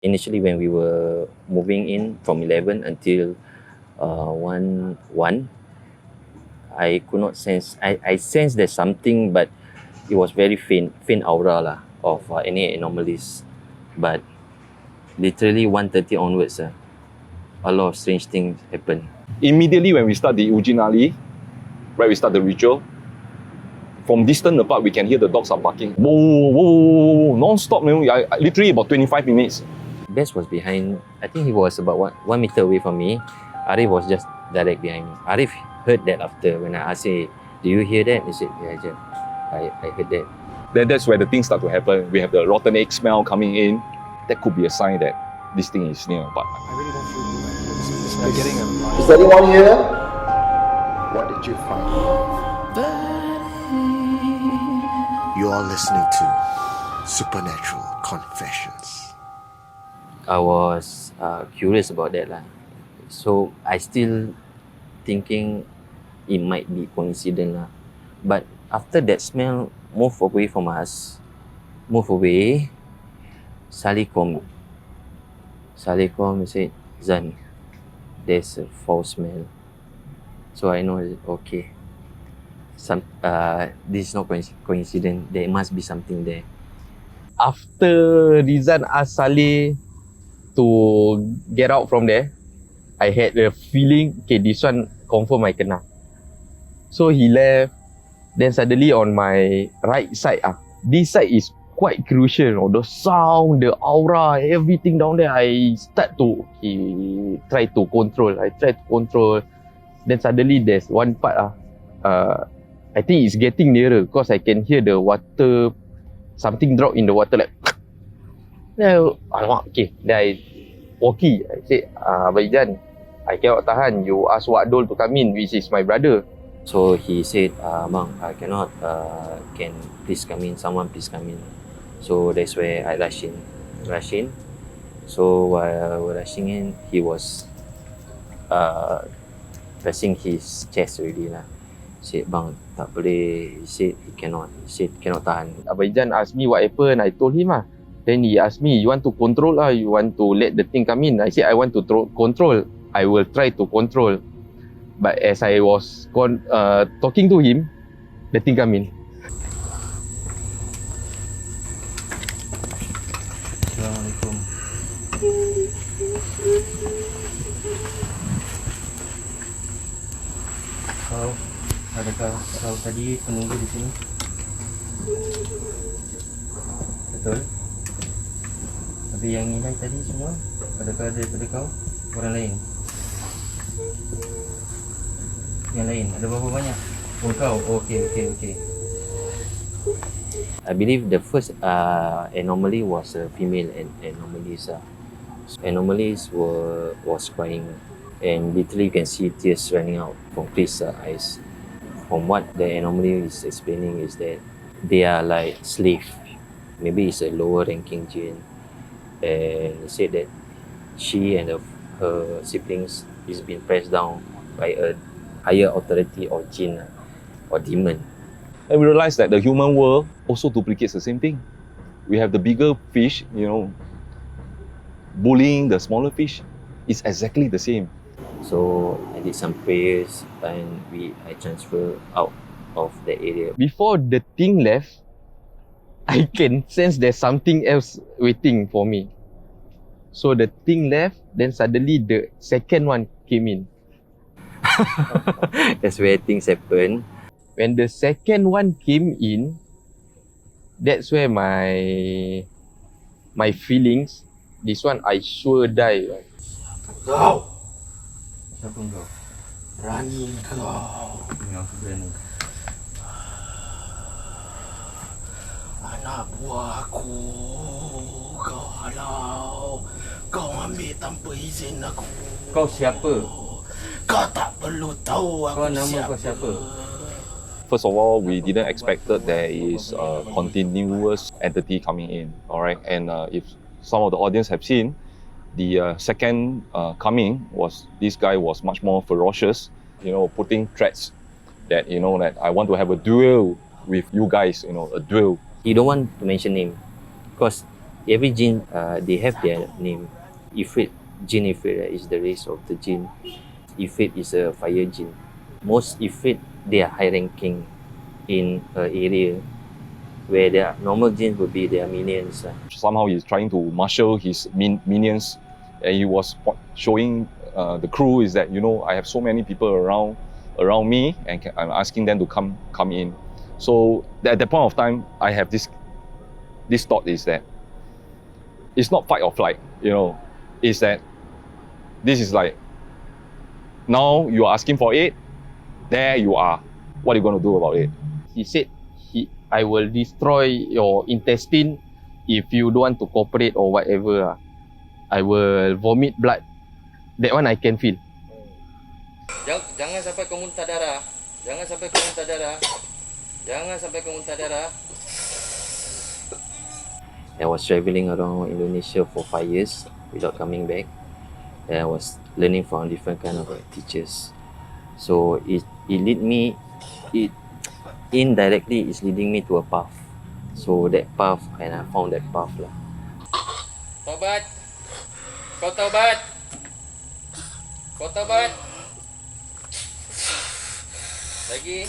Initially, when we were moving in from 11 until 1, I could not sense. I sensed there's something, but it was very faint aura lah of any anomalies. But literally 1:30 onwards, a lot of strange things happen. Immediately when we start the Eugene Ali, right, we start the ritual. From distant apart, we can hear the dogs are barking. Whoa, whoa, whoa, whoa, non-stop, literally about 25 minutes. Bess was behind. I think he was about 1 meter away from me. Arif was just direct behind me. Arif heard that after when I asked him, "Do you hear that?" He said, "Yeah, Jeff, I heard that." Then that's where the things start to happen. We have the rotten egg smell coming in. That could be a sign that this thing is near. But I really don't feel good. It's like getting a... Is there anyone here? What did you find? You are listening to Supernatural Confessions. I was curious about that lah. So I still thinking it might be coincidence lah. But after that smell move away from us, Salih called me. Salih called me and said, "Zan, there's a foul smell." So I know, okay, this is not coincidence. There must be something there. After Rizan asked Saleh to get out from there, I had a feeling, okay, this one confirm I kena. So he left. Then suddenly on my right side, this side is quite crucial. The sound, the aura, everything down there, I try to control. Then suddenly there's one part, I think it's getting nearer because I can hear the water, something drop in the water like. Then, okay. Then I walkie. I said, Abang Jan, I cannot tahan. You ask Wadol to come in, which is my brother. So he said, "Bang, I cannot, can please come in, someone please come in." So that's where I rush in. So while rushing in, he was pressing his chest already lah. He said, "Bang, tak boleh." He said he cannot. He said cannot tahan. Abang Jan asked me what happened. I told him Then he asked me, "You want to control you want to let the thing come in?" I said, "I want to control. I will try to control." But as I was talking to him, the thing come in. Assalamualaikum. Adakah kau tadi penunggu di sini? Betul? Tapi yang ini tadi semua, adakah ada daripada kau? Orang lain? Yang lain? Ada berapa banyak? Oh kau? Okay. I believe the first anomaly was a female anomalies. Anomalies was crying, and literally you can see tears running out from Chris' eyes. From what the anomaly is explaining is that they are like slave. Maybe it's a lower ranking jinn, and he said that she and her siblings is being pressed down by a higher authority or jinn or demon. And we realized that the human world also duplicates the same thing. We have the bigger fish, bullying the smaller fish. It's exactly the same. So I did some prayers and I transferred out of the area. Before the thing left, I can sense there's something else waiting for me. So the thing left, then suddenly the second one came in. That's where things happen. When the second one came in, that's where my feelings, this one I sure die. Kau! Siapa kau? Berani kau! Aku berani. Anak buah aku, kau halau. Kau ambil tanpa izin aku. Kau siapa? Kau tak perlu tahu aku Kau nama siapa. kau siapa? First of all, we didn't expect that there is a continuous entity coming in, all right? And if some of the audience have seen, the second coming was, this guy was much more ferocious, putting threats that, that I want to have a duel with you guys, a duel. He don't want to mention name because every jinn, they have their name. Ifrit, Jinn Ifrit is the race of the jinn. Ifrit is a fire jinn. Most Ifrit, they are high ranking in an area where their normal jinns would be their minions. Somehow he's trying to marshal his minions, and he was showing the crew is that, you know, I have so many people around me, and I'm asking them to come in. So at that point of time, I have this thought is that it's not fight or flight, you know, is that this is like, now you are asking for it, there you are. What are you going to do about it? He said, I will destroy your intestine if you don't want to cooperate or whatever. I will vomit blood. That one I can feel. Jangan sampai kau muntah darah. Jangan sampai kau muntah darah. Jangan sampai kau muntah darah. I was traveling around Indonesia for 5 years without coming back. And I was learning from different kind of teachers. So it lead me, it indirectly is leading me to a path. So that path, and I found that path lah. Taubat. Kau taubat. Kau taubat. Lagi.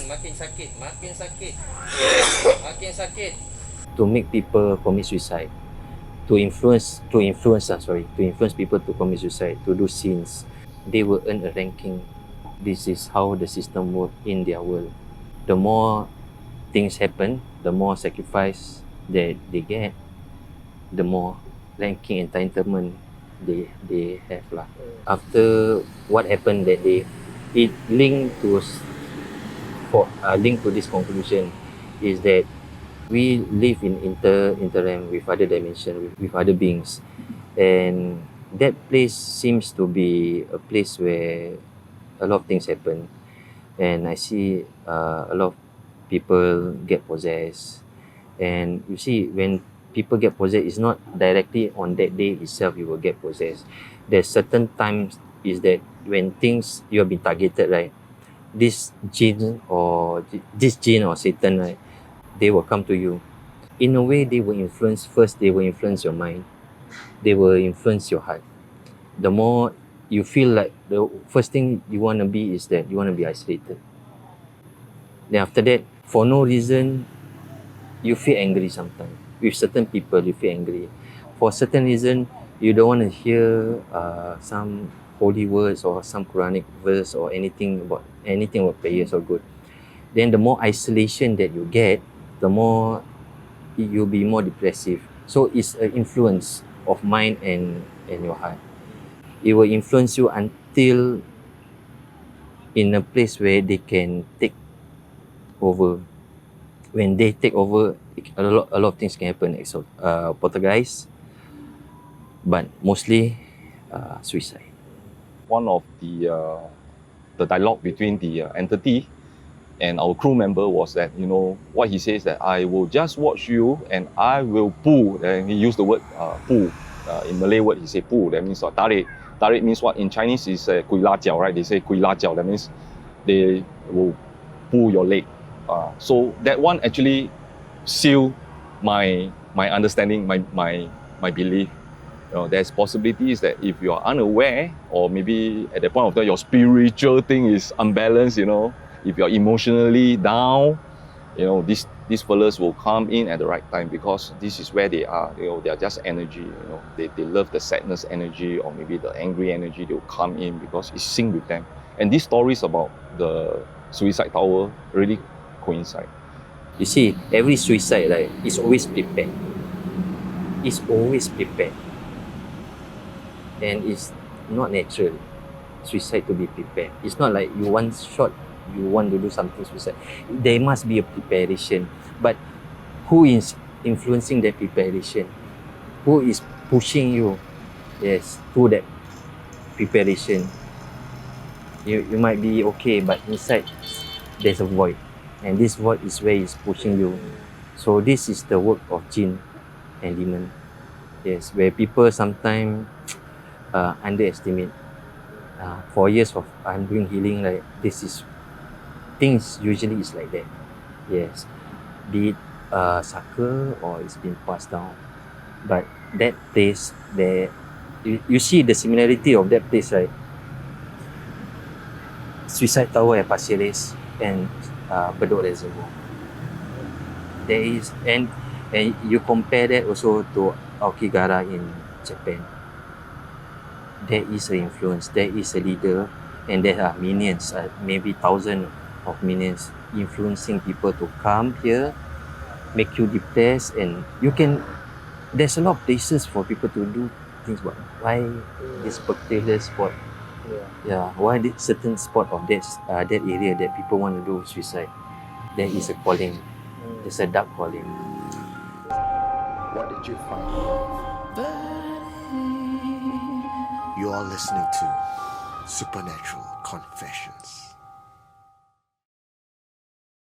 Makin sakit. Makin sakit. To make people commit suicide. To influence people to commit suicide, to do sins. They will earn a ranking. This is how the system works in their world. The more things happen, the more sacrifice that they get, the more ranking entitlement they have lah. After what happened that day, it linked to this conclusion is that we live in interrealm with other dimension, with other beings, and that place seems to be a place where a lot of things happen, and I see a lot of people get possessed. And you see, when people get possessed, it's not directly on that day itself you will get possessed. There's certain times is that when things you have been targeted, right, this jinn or Satan, right, they will come to you. In a way, they will influence your mind. They will influence your heart. The more you feel like, the first thing you want to be is that you want to be isolated. Then after that, for no reason, you feel angry sometimes. With certain people, you feel angry. For certain reason, you don't want to hear some holy words or some Quranic verse or anything about prayers or good. Then the more isolation that you get, the more you'll be more depressive. So it's an influence of mind and your heart. It will influence you until in a place where they can take over. When they take over, a lot of things can happen. So, poltergeist, but mostly suicide. One of the dialogue between the entity and our crew member was that, you know, what he says that I will just watch you and I will pull. And he used the word pull. In Malay word, he say pull. That means tarik. Tarik means what? In Chinese is kui la jiao, right? They say kui la jiao. That means they will pull your leg. So that one actually sealed my understanding, my belief. You know, there's possibilities that if you are unaware, or maybe at the point of time your spiritual thing is unbalanced, you know, if you're emotionally down, you know, these fellas will come in at the right time, because this is where they are. You know, they are just energy. You know, they love the sadness energy or maybe the angry energy. They will come in because it's synced with them. And these stories about the suicide tower really coincide. You see, every suicide, right, is always prepared. It's always prepared. And it's not natural, suicide to be prepared. It's not like you one shot, you want to do something suicide. There must be a preparation. But who is influencing that preparation? Who is pushing you, yes, to that preparation? You might be okay, but inside there's a void. And this void is where it's pushing you. So this is the work of jinn and demon. Yes, where people sometimes underestimate. For years of I'm doing healing, like this is things usually is like that. Yes, be it saka or it's been passed down. But that place, there, you see the similarity of that place, right? Suicide Tower at Pasir Ris and Bedok Reservoir. There is, and you compare that also to Aokigahara in Japan. There is an influence, there is a leader, and there are minions, maybe thousands of minions influencing people to come here, make you depressed, and you can. There's a lot of places for people to do things, but why this particular spot? Yeah, why this certain spot of that area that people want to do suicide? There is a calling. There's a dark calling. What did you find? You are listening to Supernatural Confessions.